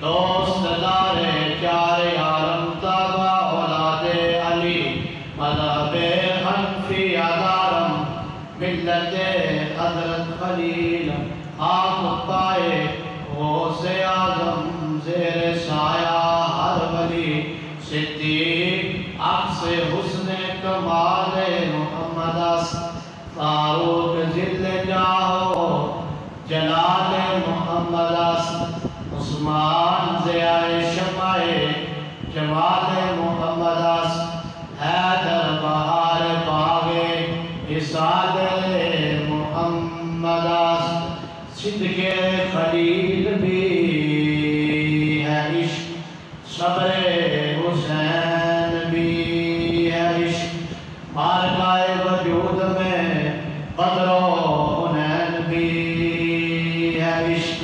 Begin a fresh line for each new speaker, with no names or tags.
دوست دارے پیار یارم تابا اولاد علی مذہب حنفی دارم ملت حضرت خلیل آپ پائے غوث اعظم زیر سایہ ہر ولی صدیق عکس حسن کمال محمد فاروق ذل جاہو جلال محمد عثمان ضیاء شمع جمال محمد حیدر بہار باغ وصال محمد صدق خلیل بھی ہے عشق صبر حسین بھی ہے عشق مارکہ وجود میں بدر و حنین بھی ہے عشق